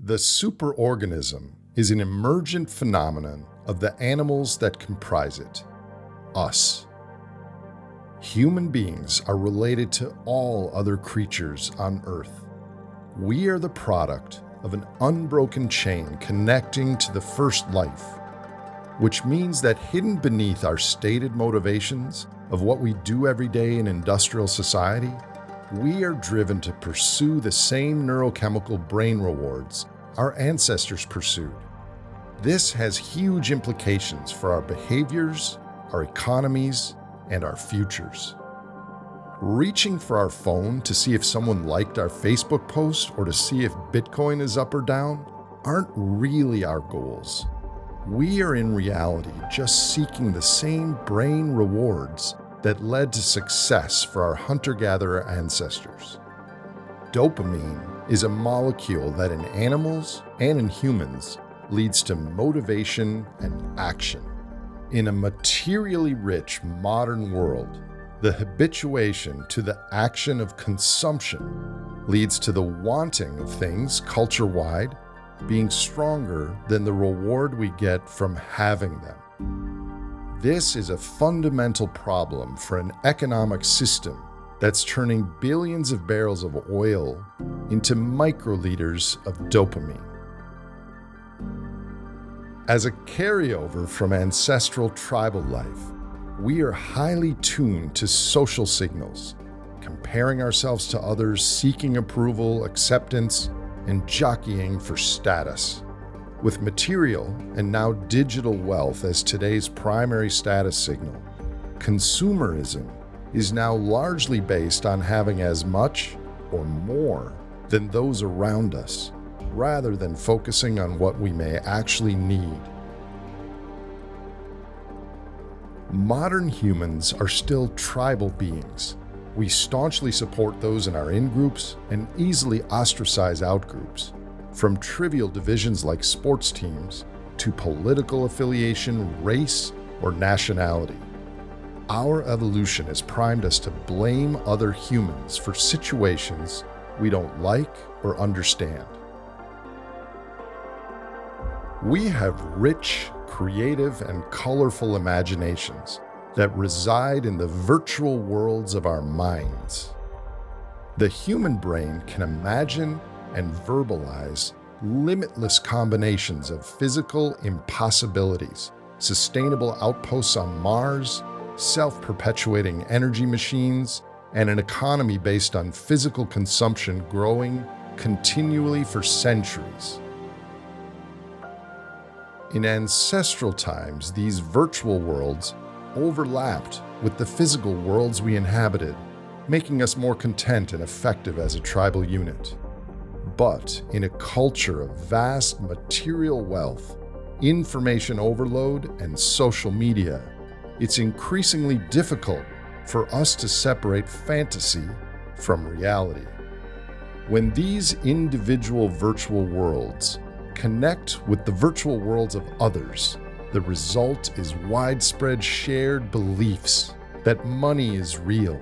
The superorganism is an emergent phenomenon of the animals that comprise it, us. Human beings are related to all other creatures on Earth. We are the product of an unbroken chain connecting to the first life, which means that hidden beneath our stated motivations of what we do every day in industrial society, we are driven to pursue the same neurochemical brain rewards our ancestors pursued. This has huge implications for our behaviors, our economies, and our futures. Reaching for our phone to see if someone liked our Facebook post or to see if Bitcoin is up or down aren't really our goals. We are in reality just seeking the same brain rewards that led to success for our hunter-gatherer ancestors. Dopamine is a molecule that in animals and in humans leads to motivation and action. In a materially rich modern world, the habituation to the action of consumption leads to the wanting of things culture-wide being stronger than the reward we get from having them. This is a fundamental problem for an economic system that's turning billions of barrels of oil into microliters of dopamine. As a carryover from ancestral tribal life, we are highly tuned to social signals, comparing ourselves to others, seeking approval, acceptance, and jockeying for status. With material and now digital wealth as today's primary status signal, consumerism is now largely based on having as much or more than those around us, rather than focusing on what we may actually need. Modern humans are still tribal beings. We staunchly support those in our in-groups and easily ostracize out-groups, from trivial divisions like sports teams to political affiliation, race, or nationality. Our evolution has primed us to blame other humans for situations we don't like or understand. We have rich, creative, and colorful imaginations that reside in the virtual worlds of our minds. The human brain can imagine and verbalize limitless combinations of physical impossibilities, sustainable outposts on Mars, self-perpetuating energy machines, and an economy based on physical consumption growing continually for centuries. In ancestral times, these virtual worlds overlapped with the physical worlds we inhabited, making us more content and effective as a tribal unit. But in a culture of vast material wealth, information overload, and social media, it's increasingly difficult for us to separate fantasy from reality. When these individual virtual worlds connect with the virtual worlds of others, the result is widespread shared beliefs that money is real,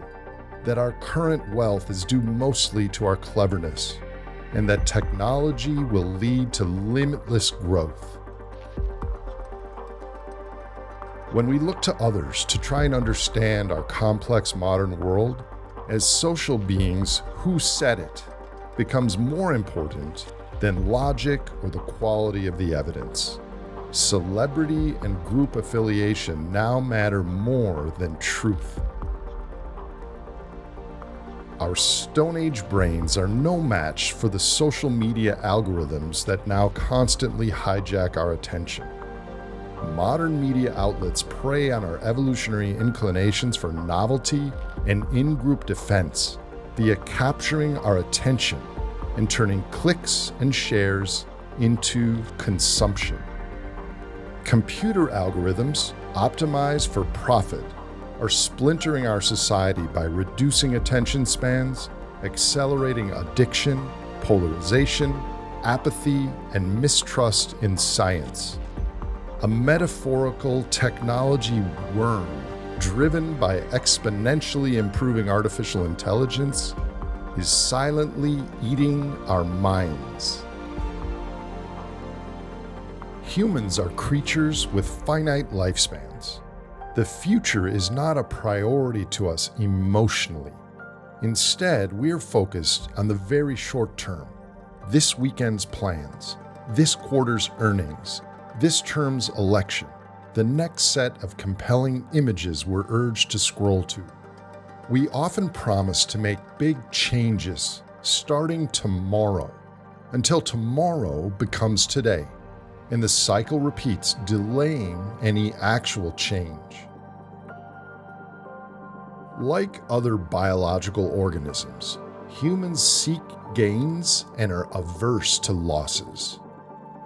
that our current wealth is due mostly to our cleverness, and that technology will lead to limitless growth. When we look to others to try and understand our complex modern world, as social beings, who said it becomes more important than logic or the quality of the evidence. Celebrity and group affiliation now matter more than truth. Our Stone Age brains are no match for the social media algorithms that now constantly hijack our attention. Modern media outlets prey on our evolutionary inclinations for novelty and in-group defense via capturing our attention and turning clicks and shares into consumption. Computer algorithms optimized for profit are splintering our society by reducing attention spans, accelerating addiction, polarization, apathy, and mistrust in science. A metaphorical technology worm driven by exponentially improving artificial intelligence is silently eating our minds. Humans are creatures with finite lifespans. The future is not a priority to us emotionally. Instead, we are focused on the very short term, this weekend's plans, this quarter's earnings, this term's election, the next set of compelling images we're urged to scroll to. We often promise to make big changes starting tomorrow, until tomorrow becomes today, and the cycle repeats, delaying any actual change. Like other biological organisms, humans seek gains and are averse to losses.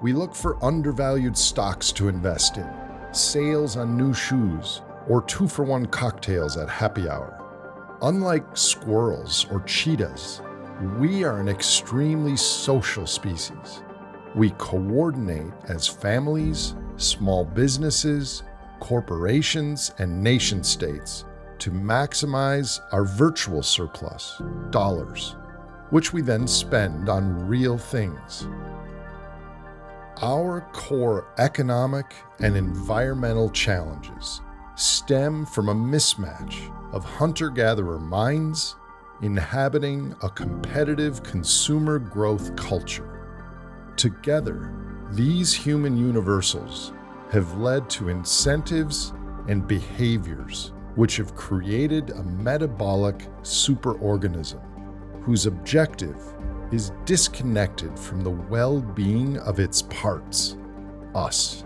We look for undervalued stocks to invest in, sales on new shoes, or 2-for-1 cocktails at happy hour. Unlike squirrels or cheetahs, we are an extremely social species. We coordinate as families, small businesses, corporations, and nation-states to maximize our virtual surplus, dollars, which we then spend on real things. Our core economic and environmental challenges stem from a mismatch of hunter-gatherer minds inhabiting a competitive consumer growth culture. Together, these human universals have led to incentives and behaviors which have created a metabolic superorganism whose objective is disconnected from the well-being of its parts, us.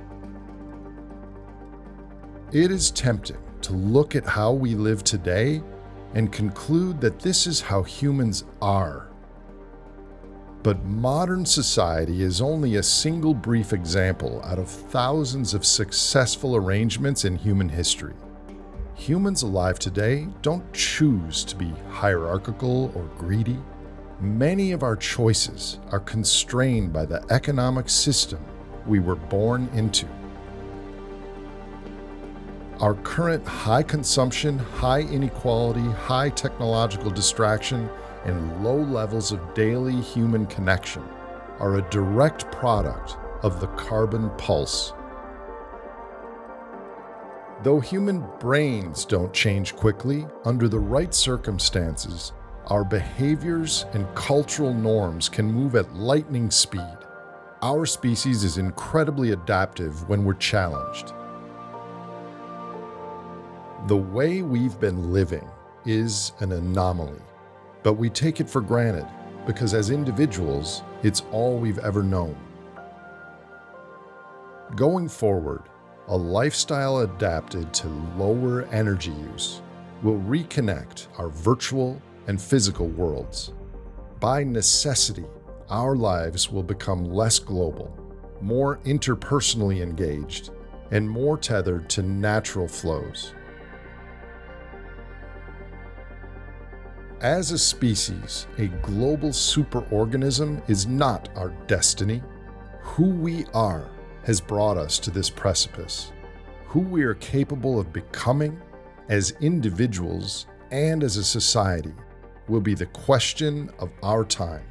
It is tempting to look at how we live today and conclude that this is how humans are. But modern society is only a single brief example out of thousands of successful arrangements in human history. Humans alive today don't choose to be hierarchical or greedy. Many of our choices are constrained by the economic system we were born into. Our current high consumption, high inequality, high technological distraction, and low levels of daily human connection are a direct product of the carbon pulse. Though human brains don't change quickly, under the right circumstances, our behaviors and cultural norms can move at lightning speed. Our species is incredibly adaptive when we're challenged. The way we've been living is an anomaly, but we take it for granted because as individuals, it's all we've ever known. Going forward, a lifestyle adapted to lower energy use will reconnect our virtual and physical worlds. By necessity, our lives will become less global, more interpersonally engaged, and more tethered to natural flows. As a species, a global superorganism is not our destiny. Who we are has brought us to this precipice. Who we are capable of becoming as individuals and as a society will be the question of our time.